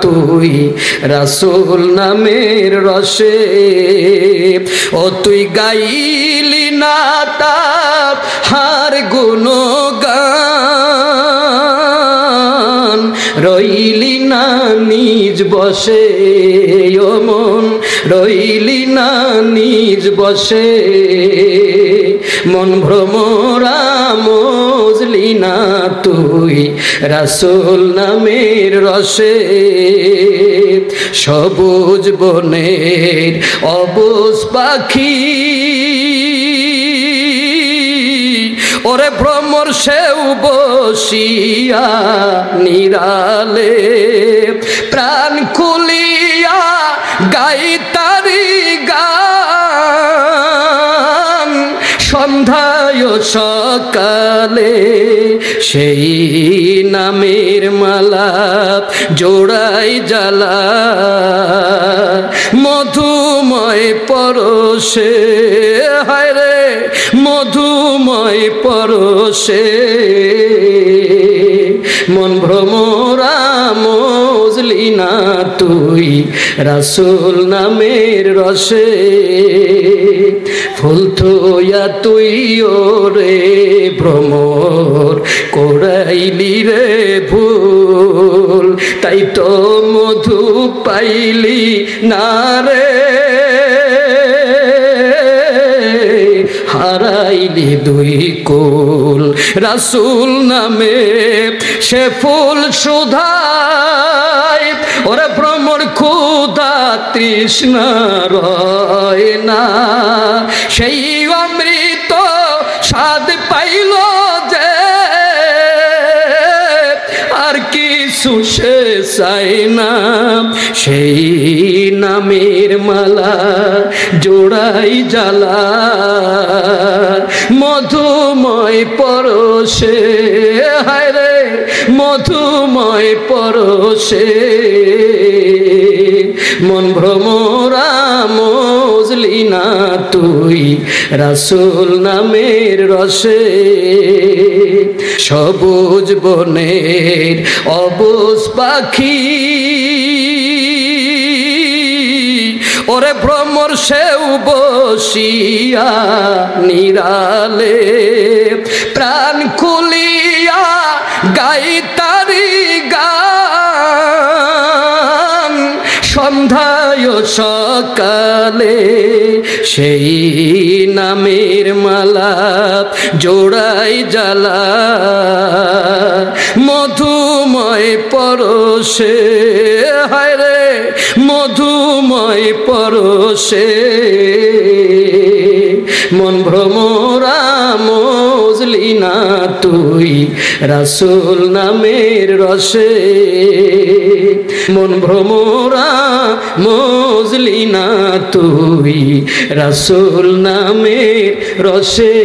তুই রাসূল নামের রসে। ও তুই গাইলি না তার হার গুণগান, রইলি না নিজ বসে ও মন, রইলি না নিজ বসে। মন ভ্রমরা মজলি না তুই রাসূল নামের রসে। সবুজ বনের অবুজ পাখি ওরে ভ্রমর সেও বসিয়া নিরালে, প্রাণ খুলিয়া গাই তারি গান সন্ধ্যায় সকালে। সেই নামের মালা জোড়াই জ্বালা মধুময় পরশে, হায় রে মধুময় পরশে। মন ভ্রমরা মজলি না তুই রাসূল নামের রসে। ফুল থইয়া তুই ওরে ভ্রমর করাইলি রে ভুল, তাই তো মধু পাইলি না রে, হারাইলি দুই কুল। রাসূল নামে সে ফুল সুধায় ওরে ভ্রমর ক্ষুধা তৃষ্ণা রয় না, সেই অমৃত স্বাদ পাইল যে আর কিছু সে চাই না। সেই নামের মালা জোড়াই জ্বালা মধুময় পরশে, হায় রে মধুময় পরশে। মন ভ্রমরা মজলি না তুই রাসূল নামের রসে। সবুজ বনের অবুজ পাখি ওরে ভ্রমর সেও বসিয়া নিরালে, প্রাণ খুলিয়া গাই তারি গান সন্ধ্যায় সকালে। সেই নামের মালা জোড়াই জ্বালা মধুময় পরশে, হায় রে মধুময় পরশে। মন ভ্রমরা মজলি না তুই রাসূল নামের রসে। মন ভ্রমরা মজলি না তুই রাসূল নামের রসে।